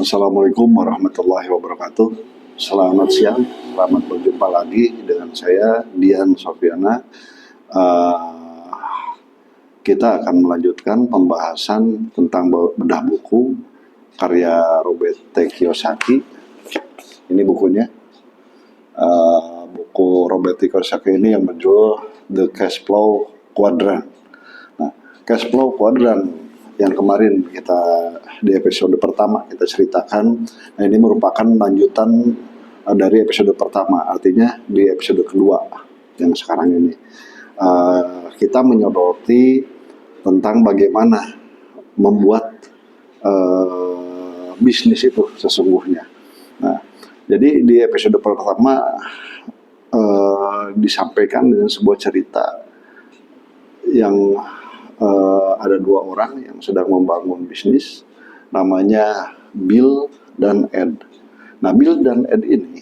Assalamualaikum warahmatullahi wabarakatuh. Selamat siang, selamat berjumpa lagi dengan saya Dian Sofiana. Kita akan melanjutkan pembahasan tentang bedah buku karya Robert T. Kiyosaki. Ini bukunya. Buku Robert T. Kiyosaki ini yang berjudul The Cash Flow Quadrant. Nah, Cash Flow Quadrant yang kemarin kita di episode pertama kita ceritakan, nah ini merupakan lanjutan dari episode pertama, artinya di episode kedua yang sekarang ini kita menyoroti tentang bagaimana membuat bisnis itu sesungguhnya. Nah, jadi di episode pertama disampaikan dengan sebuah cerita yang ada dua orang yang sedang membangun bisnis, namanya Bill dan Ed. Nah, Bill dan Ed ini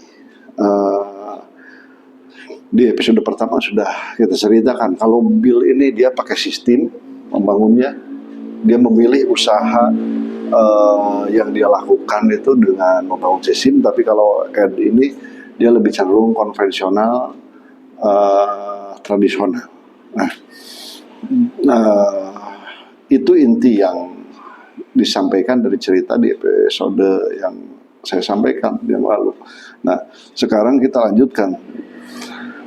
di episode pertama sudah kita ceritakan kalau Bill ini dia pakai sistem membangunnya, dia memilih usaha yang dia lakukan itu dengan membangun sistem, tapi kalau Ed ini dia lebih cenderung konvensional, tradisional. Itu inti yang disampaikan dari cerita di episode yang saya sampaikan yang lalu. Nah, sekarang kita lanjutkan.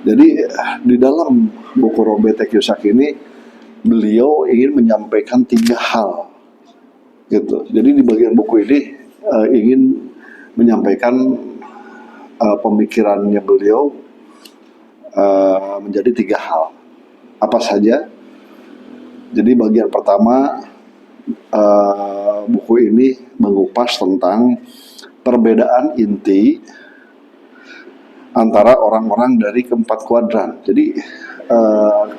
Jadi di dalam buku Robert T. Kiyosaki ini beliau ingin menyampaikan 3 hal, gitu. Jadi di bagian buku ini ingin menyampaikan pemikirannya beliau menjadi 3 hal. Apa saja? Jadi bagian pertama buku ini mengupas tentang perbedaan inti antara orang-orang dari keempat kuadran. Jadi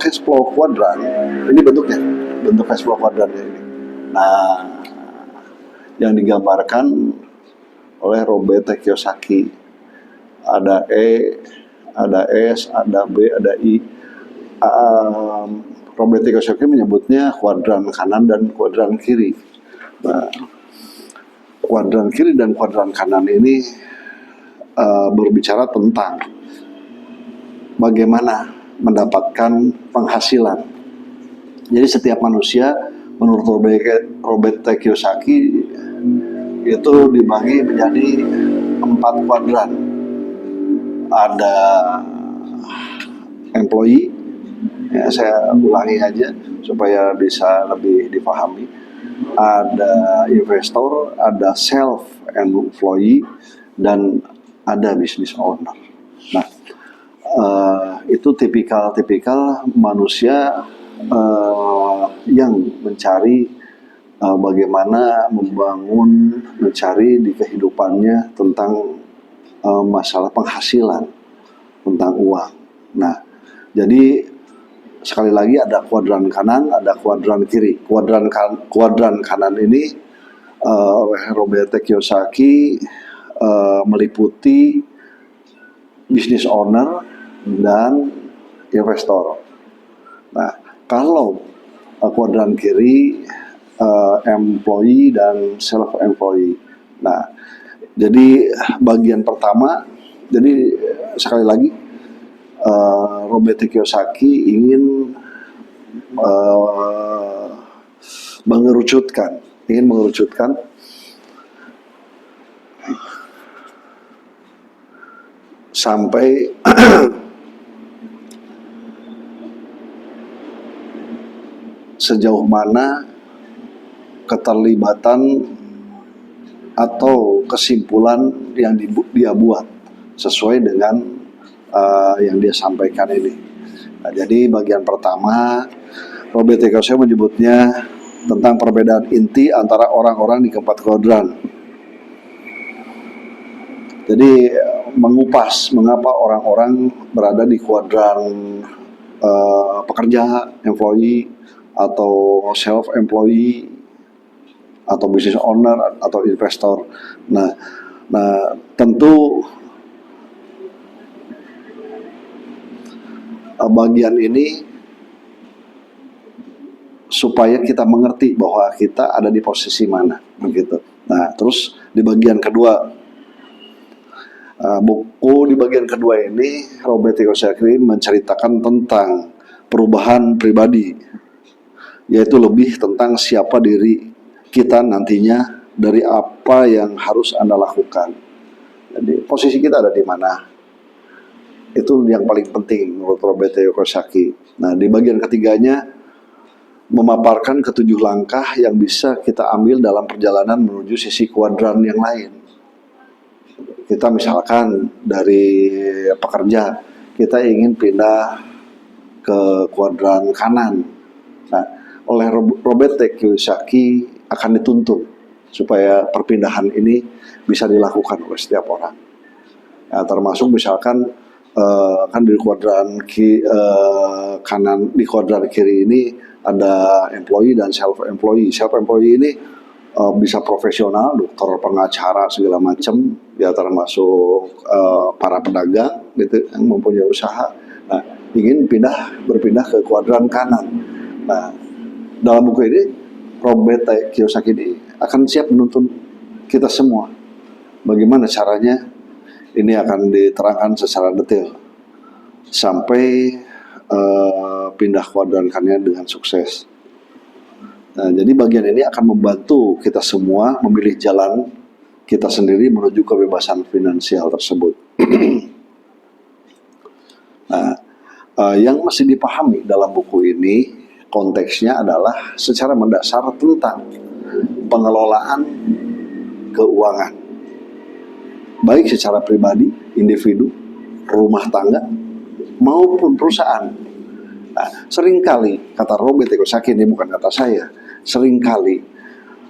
cash flow kuadran ini bentuk cash flow kuadrannya ini. Nah, yang digambarkan oleh Robert T. Kiyosaki, ada E, ada S, ada B, ada I. Robert T. Kiyosaki menyebutnya kuadran kanan dan kuadran kiri. Nah, kuadran kiri dan kuadran kanan ini berbicara tentang bagaimana mendapatkan penghasilan. Jadi setiap manusia menurut Robert T. Kiyosaki itu dibagi menjadi 4 kuadran. Ada employee, ya, saya ulangi aja supaya bisa lebih dipahami. Ada investor, ada self-employee, dan ada business owner. Nah, itu tipikal manusia yang mencari bagaimana mencari di kehidupannya tentang masalah penghasilan, tentang uang. Nah, jadi sekali lagi ada kuadran kanan, ada kuadran kiri. Kuadran kanan ini oleh Robert T. Kiyosaki meliputi business owner dan investor. Nah, kalau kuadran kiri employee dan self-employee. Nah, jadi bagian pertama, jadi sekali lagi Robert T. Kiyosaki ingin mengerucutkan sampai sejauh mana keterlibatan atau kesimpulan yang dia buat sesuai dengan yang dia sampaikan ini. Nah, jadi bagian pertama Robert T. Kiyosaki menyebutnya tentang perbedaan inti antara orang-orang di keempat kuadran. Jadi mengupas mengapa orang-orang berada di kuadran pekerja, employee, atau self-employee, atau business owner, atau investor. Nah tentu bagian ini supaya kita mengerti bahwa kita ada di posisi mana, begitu. Nah, terus di bagian kedua. Buku di bagian kedua ini Robert Kiyosaki menceritakan tentang perubahan pribadi, yaitu lebih tentang siapa diri kita nantinya dari apa yang harus Anda lakukan. Jadi posisi kita ada di mana? Itu yang paling penting menurut Robert Kiyosaki. Nah, di bagian ketiganya memaparkan ketujuh langkah yang bisa kita ambil dalam perjalanan menuju sisi kuadran yang lain. Kita misalkan dari pekerja, kita ingin pindah ke kuadran kanan. Nah, oleh Robert Kiyosaki akan dituntut supaya perpindahan ini bisa dilakukan oleh setiap orang. Nah, termasuk misalkan kan di kuadran kanan, di kuadran kiri ini ada employee dan self-employee. Self-employee ini bisa profesional, dokter, pengacara, segala macam, ya termasuk para pedagang gitu yang mempunyai usaha. Nah, ingin berpindah ke kuadran kanan. Nah, dalam buku ini Robert Kiyosaki ini akan siap menuntun kita semua. Bagaimana caranya? Ini akan diterangkan secara detail sampai pindah kuadran kanan dengan sukses. Nah, jadi bagian ini akan membantu kita semua memilih jalan kita sendiri menuju kebebasan finansial tersebut. Nah, yang mesti dipahami dalam buku ini konteksnya adalah secara mendasar tentang pengelolaan keuangan, baik secara pribadi, individu, rumah tangga, maupun perusahaan. Nah, seringkali, kata Robert Kiyosaki, ini bukan kata saya, seringkali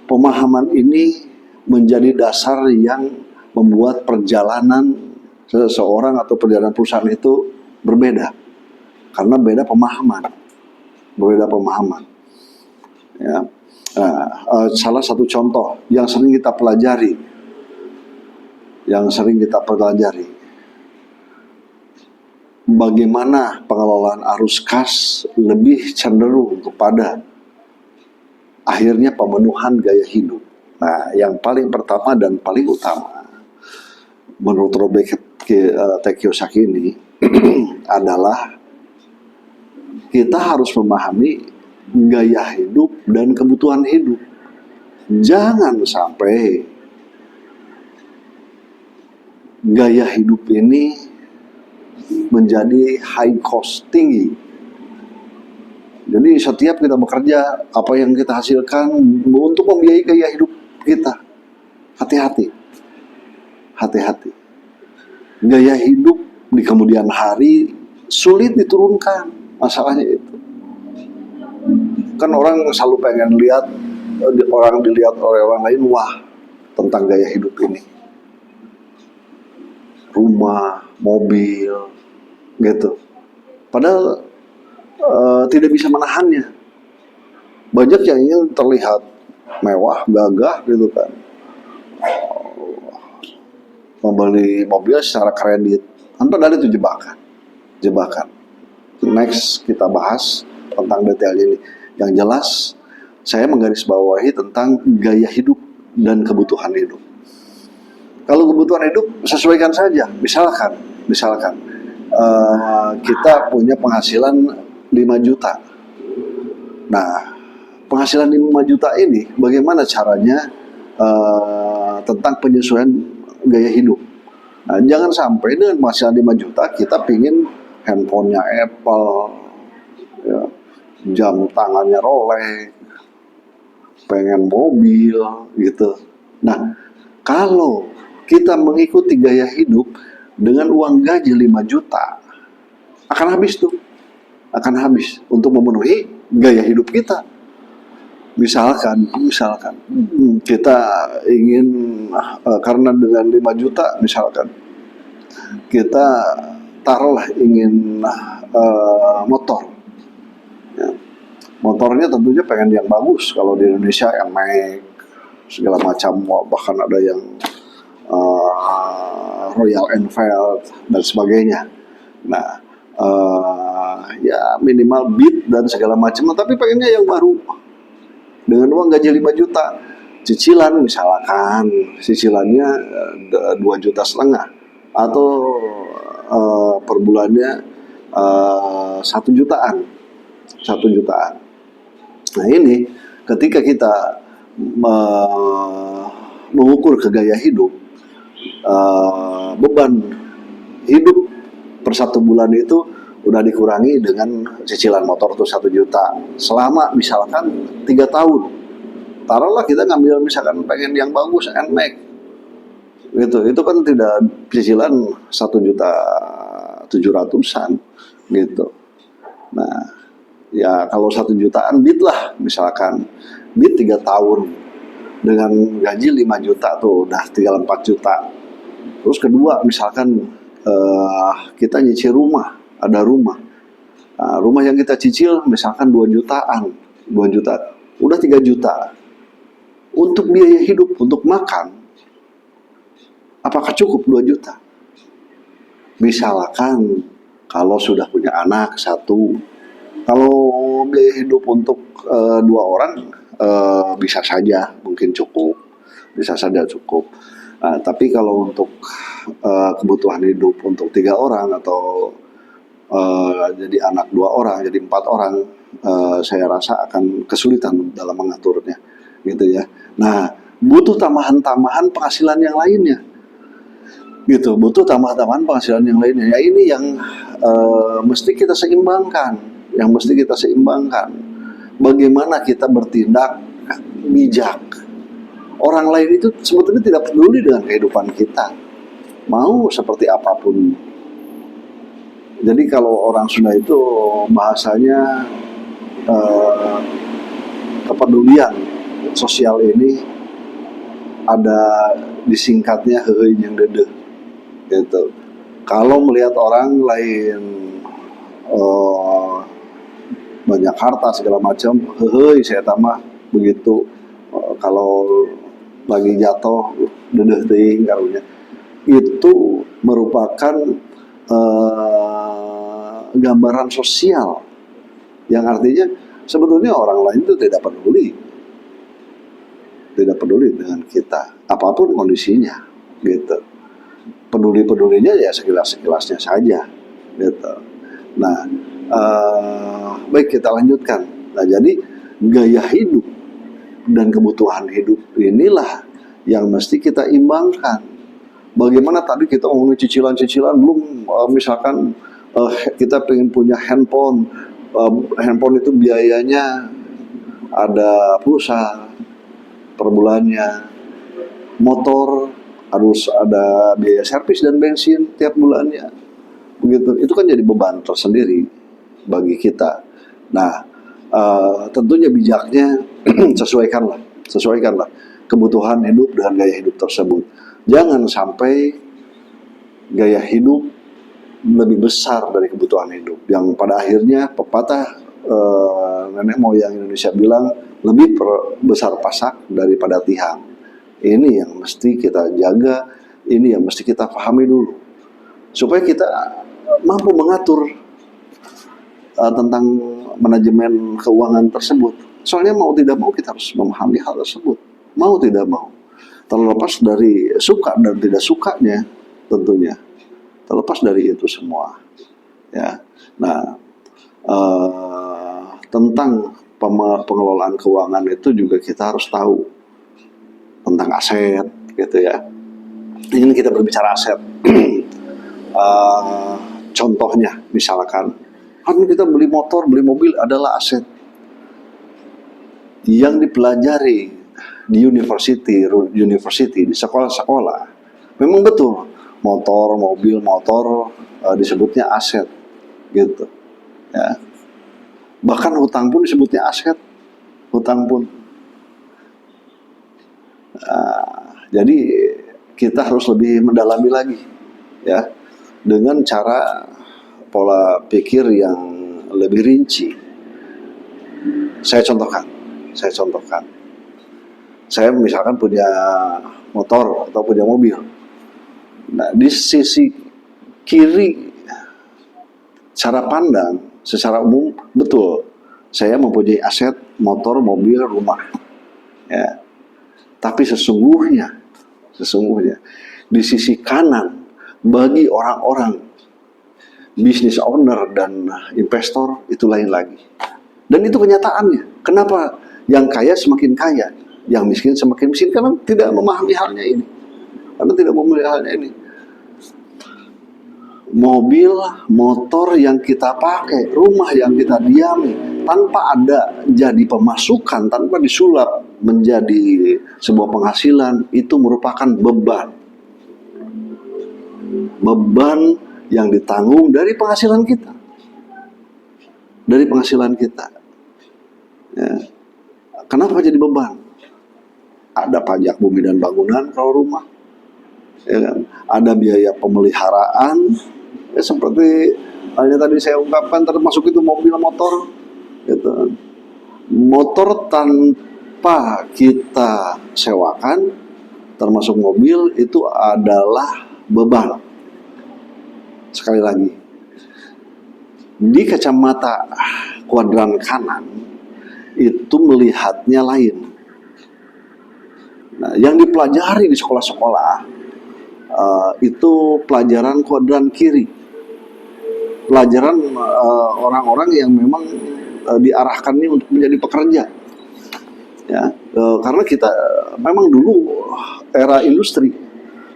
pemahaman ini menjadi dasar yang membuat perjalanan seseorang atau perjalanan perusahaan itu berbeda. Karena beda pemahaman. Ya. Nah, salah satu contoh yang sering kita pelajari, bagaimana pengelolaan arus kas lebih cenderung kepada akhirnya pemenuhan gaya hidup. Nah, yang paling pertama dan paling utama menurut Robert Kiyosaki ini adalah kita harus memahami gaya hidup dan kebutuhan hidup. Jangan sampai gaya hidup ini menjadi high cost, tinggi. Jadi setiap kita bekerja, apa yang kita hasilkan untuk membiayai gaya hidup kita. Hati-hati. Gaya hidup di kemudian hari sulit diturunkan. Masalahnya itu. Kan orang selalu pengen lihat, dilihat oleh orang lain, wah, tentang gaya hidup ini. Rumah, mobil, gitu. Padahal tidak bisa menahannya. Banyak yang ingin terlihat mewah, gagah, gitu kan. Membeli mobil secara kredit. Padahal itu jebakan. Next kita bahas tentang detail ini. Yang jelas saya menggarisbawahi tentang gaya hidup dan kebutuhan hidup. Kalau kebutuhan hidup sesuaikan saja. Misalkan kita punya penghasilan 5 juta. Nah, penghasilan 5 juta ini bagaimana caranya tentang penyesuaian gaya hidup. Nah, jangan sampai dengan penghasilan 5 juta kita pingin handphonenya Apple, ya, jam tangannya Rolex, pengen mobil gitu. Nah, kalau kita mengikuti gaya hidup dengan uang gaji 5 juta, akan habis untuk memenuhi gaya hidup kita. Misalkan kita ingin karena dengan 5 juta misalkan kita taruhlah ingin motor. Ya. Motornya tentunya pengen yang bagus. Kalau di Indonesia yang Mac segala macam, bahkan ada yang Royal Enfield dan sebagainya. Nah, ya minimal Beat dan segala macam, tapi pengennya yang baru dengan uang gaji 5 juta. cicilan misalkan cicilannya 2,5 juta atau per bulannya 1 jutaan, 1 jutaan. Nah ini ketika kita mengukur ke gaya hidup, beban hidup per 1 bulan itu udah dikurangi dengan cicilan motor tuh 1 juta selama misalkan 3 tahun. Taruhlah kita ngambil misalkan pengen yang bagus NMAX gitu, itu kan tidak cicilan 1,7 jutaan gitu. Nah ya kalau 1 jutaan Beat lah misalkan, Beat 3 tahun dengan gaji 5 juta tuh udah tinggal 4 juta. Terus kedua misalkan kita nyicil rumah, ada rumah. Nah, rumah yang kita cicil misalkan 2 jutaan, 2 juta, udah 3 juta. Untuk biaya hidup, untuk makan, apakah cukup 2 juta? Misalkan kalau sudah punya anak 1, kalau biaya hidup untuk 2 orang bisa saja mungkin cukup, bisa saja cukup. Tapi kalau untuk kebutuhan hidup untuk 3 orang atau jadi anak 2 orang, jadi 4 orang, saya rasa akan kesulitan dalam mengaturnya, gitu ya. Nah, butuh tambahan-tambahan penghasilan yang lainnya, gitu. Butuh tambahan-tambahan penghasilan yang lainnya. Ya ini yang mesti kita seimbangkan, Bagaimana kita bertindak bijak. Orang lain itu sebetulnya tidak peduli dengan kehidupan kita, mau seperti apapun. Jadi kalau orang Sunda itu bahasanya kepedulian sosial ini ada disingkatnya heueuy jeung deudeuh gitu. Kalau melihat orang lain banyak harta segala macam, heueuy saya tambah begitu. Kalau lagi jatuh deudeuh teuing karunya. Itu merupakan gambaran sosial yang artinya sebetulnya orang lain itu tidak peduli dengan kita apapun kondisinya gitu. Pedulinya ya sekilasnya saja gitu. Nah baik kita lanjutkan. Nah jadi gaya hidup dan kebutuhan hidup inilah yang mesti kita imbangkan. Bagaimana tadi kita ngomongin cicilan belum misalkan kita pengen punya handphone, handphone itu biayanya ada pulsa per bulannya, motor harus ada biaya servis dan bensin tiap bulannya, begitu. Itu kan jadi beban tersendiri bagi kita. Nah, tentunya bijaknya sesuaikanlah kebutuhan hidup dengan gaya hidup tersebut. Jangan sampai gaya hidup lebih besar dari kebutuhan hidup, yang pada akhirnya pepatah nenek moyang Indonesia bilang lebih besar pasak daripada tiang. Ini yang mesti kita jaga, ini yang mesti kita pahami dulu supaya kita mampu mengatur tentang manajemen keuangan tersebut. Soalnya mau tidak mau kita harus memahami hal tersebut, mau tidak mau, terlepas dari suka dan tidak sukanya tentunya, terlepas dari itu semua ya. Nah tentang pengelolaan keuangan itu juga kita harus tahu tentang aset gitu ya. Ini kita berbicara aset. Contohnya misalkan kan kita beli motor, beli mobil adalah aset yang dipelajari di university di sekolah-sekolah. Memang betul motor, mobil, disebutnya aset gitu ya. Bahkan hutang pun disebutnya aset, hutang pun. Jadi kita harus lebih mendalami lagi ya, dengan cara pola pikir yang lebih rinci. Saya contohkan. Saya misalkan punya motor atau punya mobil. Nah, di sisi kiri cara pandang secara umum betul saya mempunyai aset motor, mobil, rumah. Ya. Tapi sesungguhnya di sisi kanan bagi orang-orang business owner dan investor itu lain lagi. Dan itu kenyataannya. Kenapa yang kaya semakin kaya, yang miskin semakin miskin? Karena tidak memahami halnya ini. Mobil, motor yang kita pakai, rumah yang kita diami, tanpa ada jadi pemasukan, tanpa disulap menjadi sebuah penghasilan, itu merupakan beban. Beban yang ditanggung dari penghasilan kita. Ya. Kenapa jadi beban? Ada pajak bumi dan bangunan kalau rumah, ya kan? Ada biaya pemeliharaan, ya seperti halnya tadi saya ungkapkan, termasuk itu mobil motor, gitu. Motor tanpa kita sewakan, termasuk mobil, itu adalah beban. Sekali lagi, di kacamata kuadran kanan itu melihatnya lain. Nah, yang dipelajari di sekolah-sekolah itu pelajaran kuadran kiri, pelajaran orang-orang yang memang diarahkan ini untuk menjadi pekerja, ya, karena kita memang dulu era industri,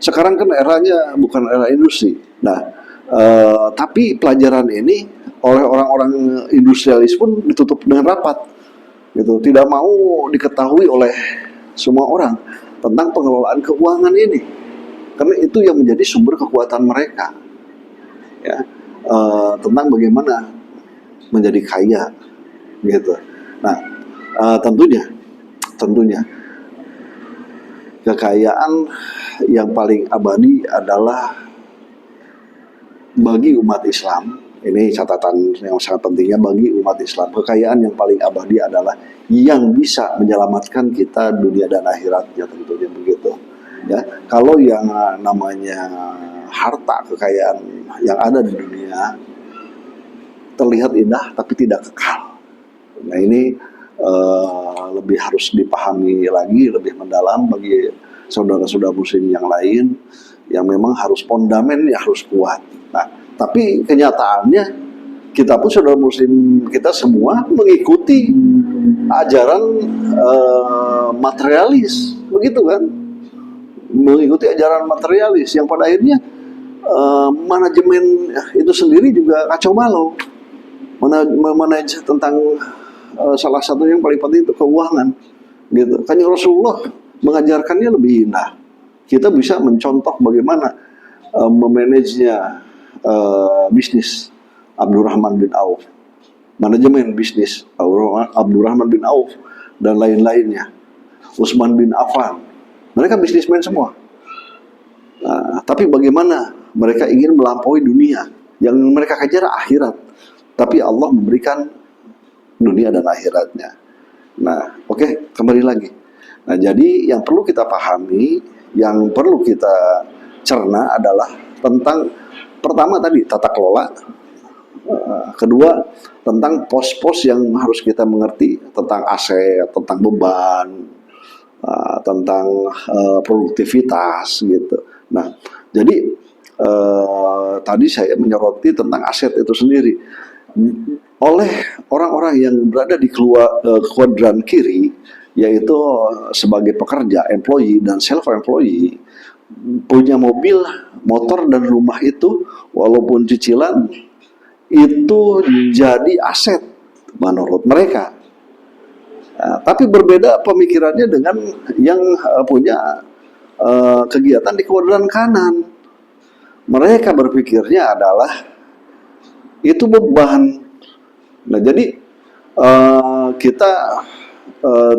sekarang kan eranya bukan era industri. Nah, tapi pelajaran ini oleh orang-orang industrialis pun ditutup dengan rapat, gitu, tidak mau diketahui oleh semua orang tentang pengelolaan keuangan ini, karena itu yang menjadi sumber kekuatan mereka, ya, tentang bagaimana menjadi kaya, gitu. Nah, tentunya kekayaan yang paling abadi adalah bagi umat Islam. Ini catatan yang sangat pentingnya bagi umat Islam. Kekayaan yang paling abadi adalah yang bisa menyelamatkan kita dunia dan akhiratnya, tentunya begitu. Ya, kalau yang namanya harta, kekayaan yang ada di dunia terlihat indah tapi tidak kekal. Nah, ini lebih harus dipahami lagi, lebih mendalam bagi saudara-saudara muslim yang lain, yang memang harus fondamennya harus kuat. Nah, tapi kenyataannya kita pun saudara muslim, kita semua mengikuti ajaran materialis, begitu kan? Mengikuti ajaran materialis yang pada akhirnya manajemen itu sendiri juga kacau balau. Manaj tentang salah satu yang paling penting itu keuangan, gitu. Kan Rasulullah mengajarkannya lebih indah. Kita bisa mencontoh bagaimana memanajenya bisnis Abdurrahman bin Auf, manajemen bisnis Abdurrahman bin Auf dan lain-lainnya, Utsman bin Affan, mereka bisnismen semua. Nah, tapi bagaimana mereka ingin melampaui dunia, yang mereka kejar akhirat, tapi Allah memberikan dunia dan akhiratnya. Nah, oke, kembali lagi. Nah, jadi yang perlu kita pahami, yang perlu kita cerna adalah tentang pertama tadi tata kelola, kedua tentang pos-pos yang harus kita mengerti tentang aset, tentang beban, tentang produktivitas, gitu. Nah, jadi tadi saya menyoroti tentang aset itu sendiri. Oleh orang-orang yang berada di kuadran kiri, yaitu sebagai pekerja, employee dan self-employee, punya mobil, motor, dan rumah itu walaupun cicilan itu jadi aset menurut mereka. Nah, tapi berbeda pemikirannya dengan yang punya kegiatan di kuadran kanan. Mereka berpikirnya adalah itu beban. Nah, jadi kita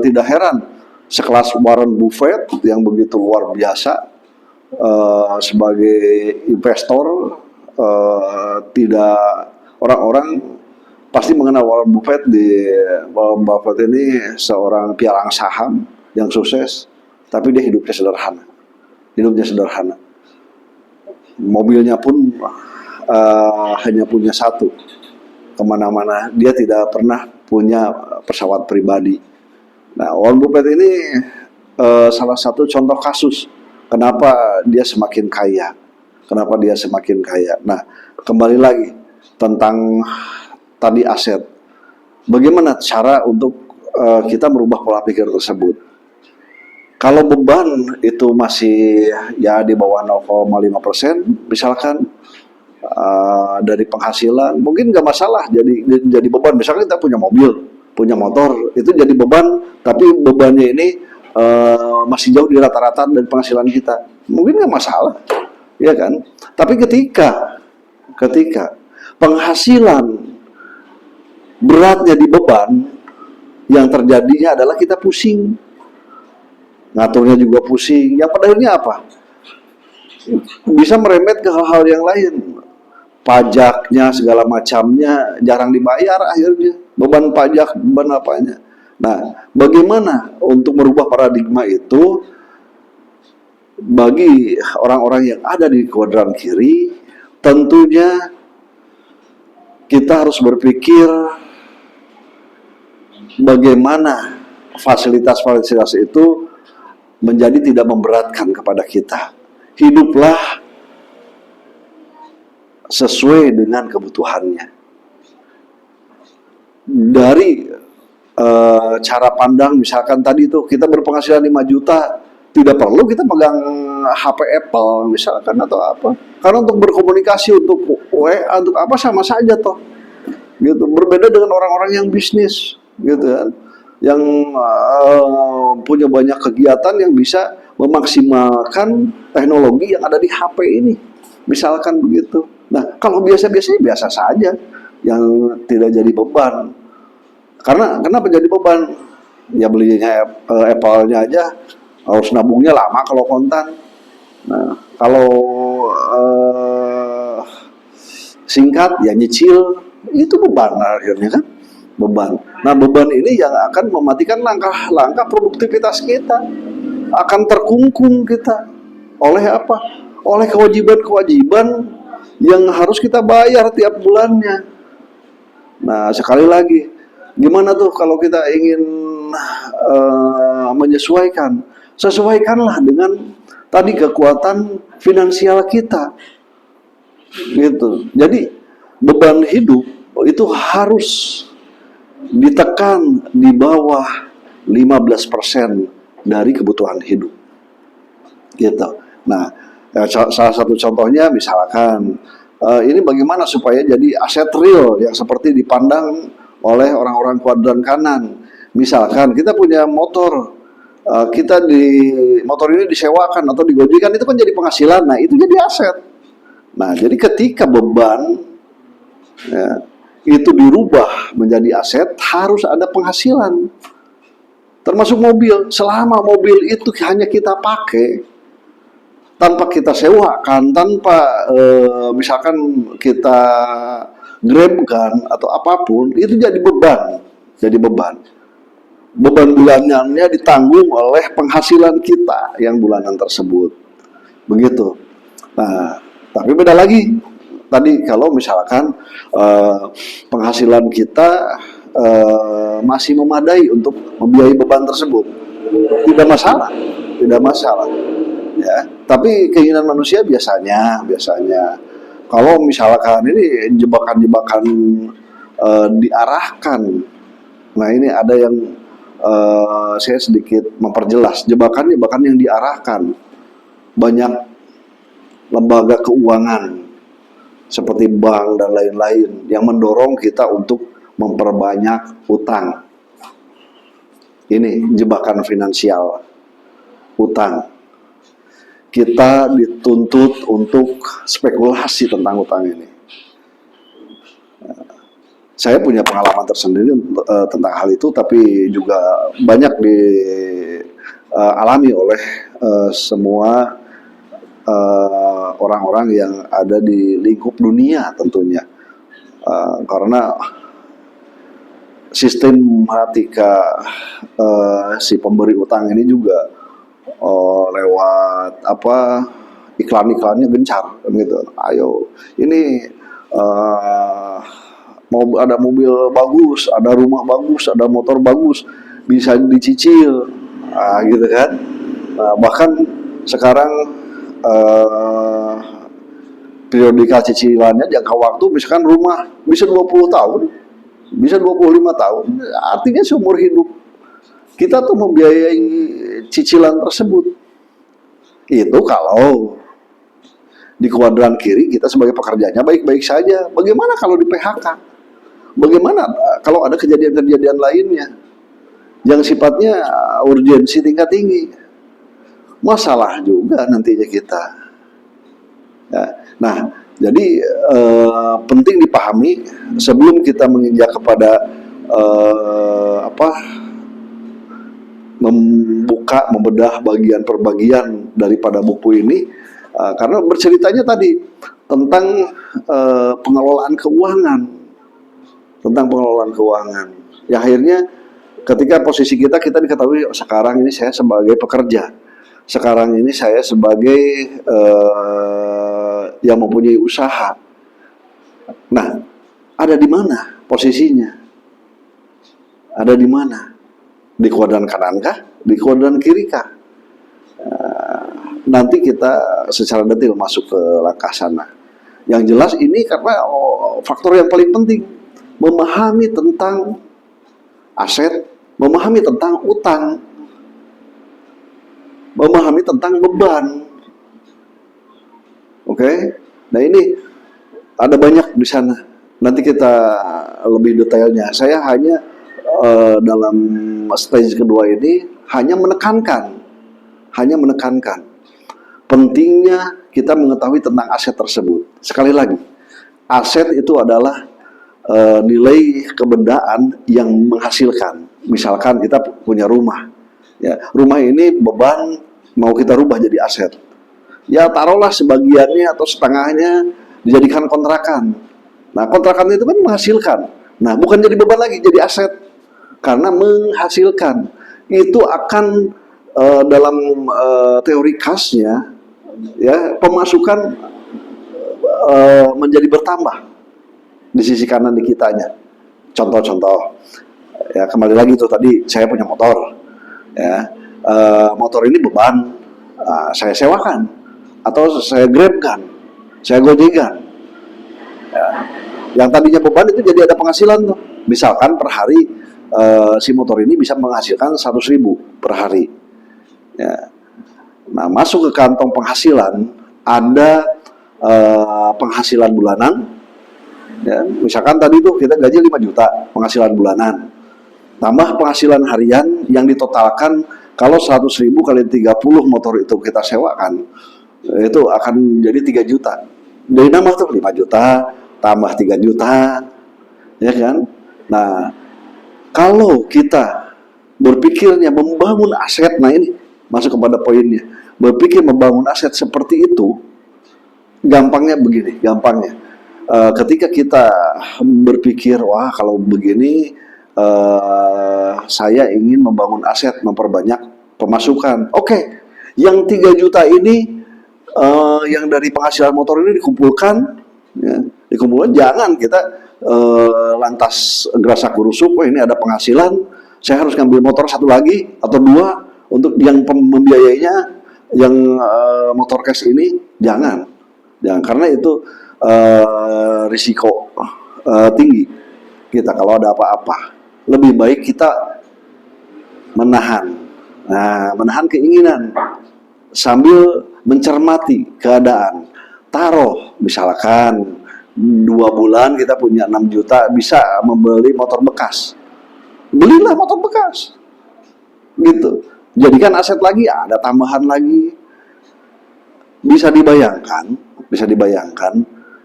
tidak heran sekelas Warren Buffett yang begitu luar biasa sebagai investor, tidak, orang-orang pasti mengenal Warren Buffett. Warren Buffett ini seorang pialang saham yang sukses, tapi dia hidupnya sederhana. Mobilnya pun hanya punya satu, kemana-mana dia tidak pernah punya pesawat pribadi. Nah, Warren Buffett ini salah satu contoh kasus kenapa dia semakin kaya. Kenapa dia semakin kaya. Nah, kembali lagi tentang tadi aset. Bagaimana cara untuk kita merubah pola pikir tersebut? Kalau beban itu masih ya di bawah 0,5%, misalkan dari penghasilan, mungkin nggak masalah jadi beban. Misalkan kita punya mobil, punya motor, itu jadi beban, tapi bebannya ini masih jauh di rata-rata dari penghasilan kita, mungkin nggak masalah, ya kan? Tapi ketika penghasilan beratnya di beban, yang terjadinya adalah kita pusing, ngaturnya juga pusing. Yang pada akhirnya apa? Bisa merembet ke hal-hal yang lain. Pajaknya segala macamnya jarang dibayar akhirnya. Beban pajak, beban apanya. Nah, bagaimana untuk merubah paradigma itu bagi orang-orang yang ada di kuadran kiri? Tentunya kita harus berpikir bagaimana fasilitas-fasilitas itu menjadi tidak memberatkan kepada kita. Hiduplah sesuai dengan kebutuhannya. Dari cara pandang, misalkan tadi itu kita berpenghasilan 5 juta, tidak perlu kita pegang HP Apple misalkan atau apa. Karena untuk berkomunikasi, untuk WA, untuk apa sama saja toh. Gitu. Berbeda dengan orang-orang yang bisnis, gitu kan. Yang punya banyak kegiatan yang bisa memaksimalkan teknologi yang ada di HP ini, misalkan begitu. Nah, kalau biasa-biasanya biasa saja, yang tidak jadi beban. Karena kenapa jadi beban? Ya belinya Apple-nya aja harus nabungnya lama kalau kontan. Nah, kalau singkat ya nyicil, itu beban akhirnya kan. Beban. Nah, beban ini yang akan mematikan langkah-langkah produktivitas kita. Akan terkungkung kita. Oleh apa? Oleh kewajiban-kewajiban yang harus kita bayar tiap bulannya. Nah, sekali lagi, gimana tuh kalau kita ingin menyesuaikan? Sesuaikanlah dengan tadi kekuatan finansial kita. Gitu. Jadi, beban hidup itu harus ditekan di bawah 15% dari kebutuhan hidup. Gitu. Nah, salah satu contohnya misalkan ini bagaimana supaya jadi aset real yang seperti dipandang oleh orang-orang kuadran kanan. Misalkan kita punya motor, kita di motor ini disewakan atau digojekan, itu kan jadi penghasilan. Nah, itu jadi aset. Nah, jadi ketika beban ya, itu dirubah menjadi aset, harus ada penghasilan. Termasuk mobil, selama mobil itu hanya kita pakai, tanpa kita sewakan, tanpa misalkan kita grabkan atau apapun, itu jadi beban. Jadi beban. Beban bulanannya ditanggung oleh penghasilan kita yang bulanan tersebut. Begitu. Nah, tapi beda lagi. Tadi kalau misalkan penghasilan kita masih memadai untuk membiayai beban tersebut, tidak masalah, tidak masalah. Ya, tapi keinginan manusia biasanya kalau misalkan ini jebakan-jebakan diarahkan. Nah, ini ada yang saya sedikit memperjelas, jebakan-jebakan yang diarahkan. Banyak lembaga keuangan seperti bank dan lain-lain yang mendorong kita untuk memperbanyak utang. Ini jebakan finansial, utang. Kita dituntut untuk spekulasi tentang utang ini. Saya punya pengalaman tersendiri tentang hal itu, tapi juga banyak dialami oleh semua orang-orang yang ada di lingkup dunia tentunya. Karena sistematika si pemberi utang ini juga lewat apa iklan-iklannya gencar gitu. Ayo, ini mau ada mobil bagus, ada rumah bagus, ada motor bagus, bisa dicicil, gitu kan. Nah, bahkan sekarang eh, periodika cicilannya jangka waktu misalkan rumah bisa 20 tahun, bisa 25 tahun. Artinya seumur hidup kita tuh membiayai cicilan tersebut. Itu kalau di kuadran kiri kita sebagai pekerjanya baik-baik saja. Bagaimana kalau di PHK? Bagaimana kalau ada kejadian-kejadian lainnya yang sifatnya urgensi tingkat tinggi? Masalah juga nantinya kita. Ya. Nah, jadi penting dipahami sebelum kita menginjak kepada membuka, membedah bagian per bagian daripada buku ini, karena berceritanya tadi tentang pengelolaan keuangan, Ya akhirnya ketika posisi kita diketahui sekarang ini saya sebagai pekerja, sekarang ini saya sebagai yang mempunyai usaha. Nah, ada di mana posisinya? Ada di mana? Di kuadran kanan kah? Di kuadran kiri kah? Nanti kita secara detail masuk ke langkah sana. Yang jelas ini karena faktor yang paling penting, memahami tentang aset, memahami tentang utang, memahami tentang beban. Oke? Nah ini ada banyak di sana. Nanti kita lebih detailnya. Saya hanya dalam stage kedua ini hanya menekankan pentingnya kita mengetahui tentang aset tersebut. Sekali lagi, aset itu adalah nilai kebendaan yang menghasilkan. Misalkan kita punya rumah, ya rumah ini beban mau kita rubah jadi aset. Ya taruhlah sebagiannya atau setengahnya dijadikan kontrakan. Nah kontrakan itu kan menghasilkan. Nah bukan jadi beban lagi, jadi aset. Karena menghasilkan. Itu akan dalam teori kasnya, ya pemasukan menjadi bertambah di sisi kanan di kitanya. Contoh-contoh, ya kembali lagi tuh tadi saya punya motor, ya motor ini beban, saya sewakan atau saya grabkan, saya gojekan. Ya, yang tadinya beban itu jadi ada penghasilan tuh. Misalkan per hari si motor ini bisa menghasilkan 100.000 per hari. Ya. Nah, masuk ke kantong penghasilan ada penghasilan bulanan. Ya, misalkan tadi tuh kita gaji 5 juta penghasilan bulanan. Tambah penghasilan harian yang ditotalkan kalau 100.000 kali 30 motor itu kita sewakan, itu akan jadi 3 juta. Dari nambah tuh 5 juta, tambah 3 juta, ya kan? Nah, kalau kita berpikirnya membangun aset, nah ini masuk kepada poinnya, berpikir membangun aset seperti itu, gampangnya begini, ketika kita berpikir, wah kalau begini, saya ingin membangun aset, memperbanyak pemasukan. Oke, yang 3 juta ini, yang dari penghasilan motor ini dikumpulkan, ya, jangan kita lantas gerasak gerusuk, wah ini ada penghasilan, saya harus ngambil motor satu lagi atau 2 untuk yang membiayainya, yang motor cash ini, jangan, karena itu risiko tinggi kita kalau ada apa-apa. Lebih baik kita menahan keinginan sambil mencermati keadaan. Taruh misalkan 2 bulan kita punya 6 juta, bisa membeli motor bekas, belilah motor bekas gitu, jadikan aset lagi, ada tambahan lagi. Bisa dibayangkan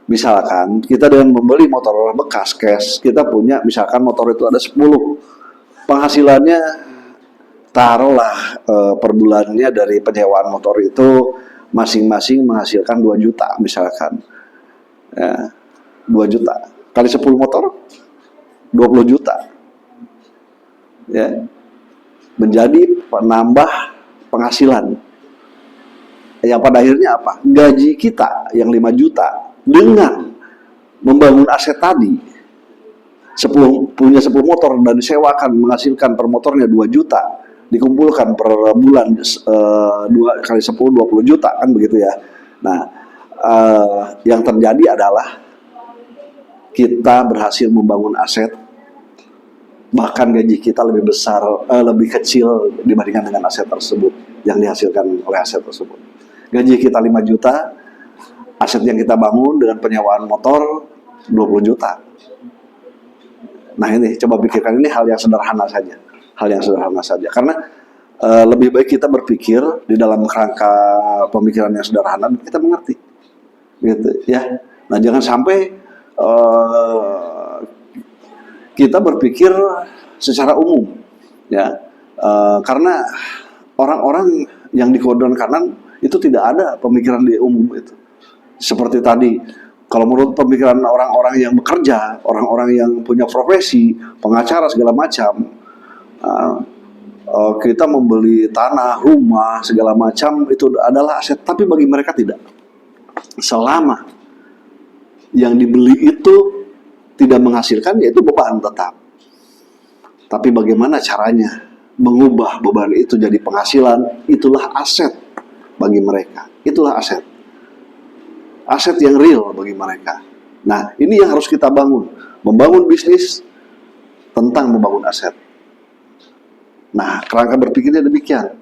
misalkan kita dengan membeli motor bekas cash, kita punya misalkan motor itu ada 10, penghasilannya taruhlah per bulannya dari penyewaan motor itu masing-masing menghasilkan 2 juta misalkan, ya, 2 juta kali 10 motor 20 juta, ya, menjadi penambah penghasilan yang pada akhirnya apa? Gaji kita yang 5 juta dengan membangun aset tadi, punya 10 motor dan disewakan menghasilkan per motornya 2 juta, dikumpulkan per bulan 2 kali 10 20 juta kan begitu ya. Nah, yang terjadi adalah kita berhasil membangun aset, bahkan gaji kita lebih besar, lebih kecil dibandingkan dengan aset tersebut yang dihasilkan oleh aset tersebut. Gaji kita 5 juta, aset yang kita bangun dengan penyewaan motor 20 juta. Nah ini coba pikirkan, ini hal yang sederhana saja, karena lebih baik kita berpikir di dalam kerangka pemikiran yang sederhana, kita mengerti, gitu ya. Nah jangan sampai kita berpikir secara umum, ya, karena orang-orang yang di koridor kanan itu tidak ada pemikiran di umum itu. Seperti tadi, kalau menurut pemikiran orang-orang yang bekerja, orang-orang yang punya profesi, pengacara segala macam, kita membeli tanah, rumah, segala macam itu adalah aset. Tapi bagi mereka tidak. Selama yang dibeli itu tidak menghasilkan, yaitu beban tetap. Tapi bagaimana caranya mengubah beban itu jadi penghasilan, itulah aset bagi mereka. Itulah aset. Aset yang real bagi mereka. Nah, ini yang harus kita bangun. Membangun bisnis tentang membangun aset. Nah, kerangka berpikirnya demikian.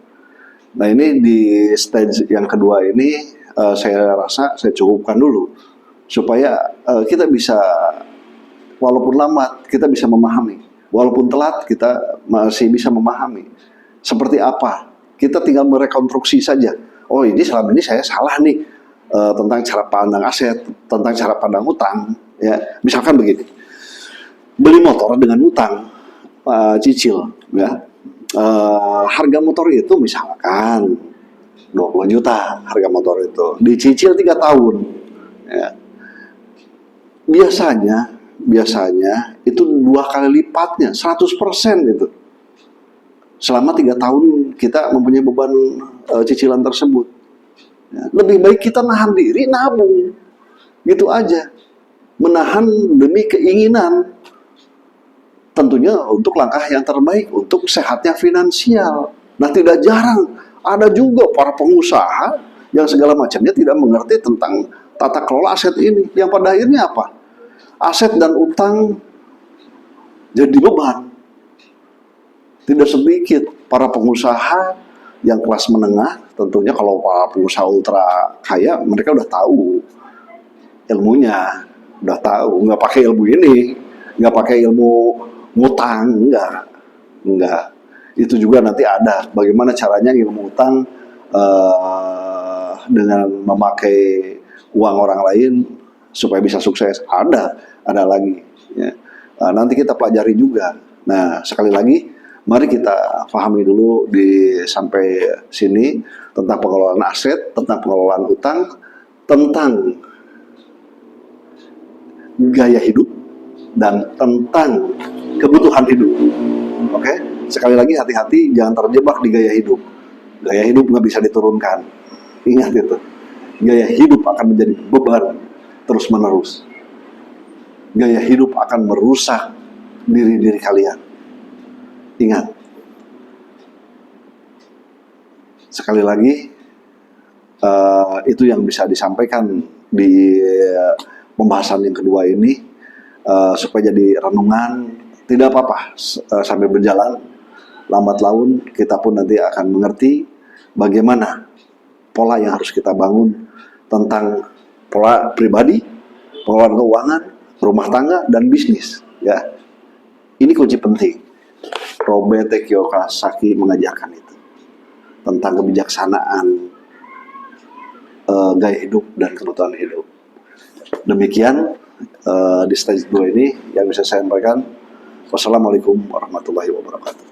Nah, ini di stage yang kedua ini saya rasa saya cukupkan dulu supaya kita bisa, walaupun lambat kita bisa memahami, walaupun telat kita masih bisa memahami seperti apa. Kita tinggal merekonstruksi saja. Oh, ini selama ini saya salah nih tentang cara pandang aset, tentang cara pandang utang, ya. Misalkan begini, beli motor dengan utang cicil, ya. Harga motor itu misalkan 20 juta harga motor itu, dicicil 3 tahun, ya. Biasanya itu 2 kali lipatnya, 100% itu. Selama 3 tahun kita mempunyai beban cicilan tersebut. Ya, lebih baik kita nahan diri, nabung, gitu aja. Menahan demi keinginan, tentunya untuk langkah yang terbaik, untuk sehatnya finansial. Nah, tidak jarang ada juga para pengusaha yang segala macamnya tidak mengerti tentang tata kelola aset ini. Yang pada akhirnya apa? Aset dan utang jadi beban. Tidak sedikit para pengusaha yang kelas menengah, tentunya kalau para pengusaha ultra kaya, mereka udah tahu ilmunya, udah tahu, nggak pakai ilmu ini, nggak pakai ilmu ngutang, enggak. Itu juga nanti ada bagaimana caranya ilmu utang dengan memakai uang orang lain supaya bisa sukses, ada lagi, ya. Nanti kita pelajari juga. Nah, sekali lagi, mari kita pahami dulu sampai sini tentang pengelolaan aset, tentang pengelolaan utang, tentang gaya hidup, dan tentang kebutuhan hidup. Oke? Sekali lagi, hati-hati jangan terjebak di gaya hidup. Gaya hidup nggak bisa diturunkan. Ingat itu. Gaya hidup akan menjadi beban terus-menerus. Gaya hidup akan merusak diri kalian. Ingat. Sekali lagi, itu yang bisa disampaikan di pembahasan yang kedua ini, supaya jadi renungan. Tidak apa-apa, sambil berjalan lambat laun kita pun nanti akan mengerti bagaimana pola yang harus kita bangun tentang pola pribadi, pengelolaan keuangan, rumah tangga, dan bisnis, ya. Ini kunci penting. Robert Kiyosaki mengajarkan itu tentang kebijaksanaan gaya hidup dan kebutuhan hidup. Demikian di stage 2 ini yang bisa saya sampaikan. Wassalamualaikum warahmatullahi wabarakatuh.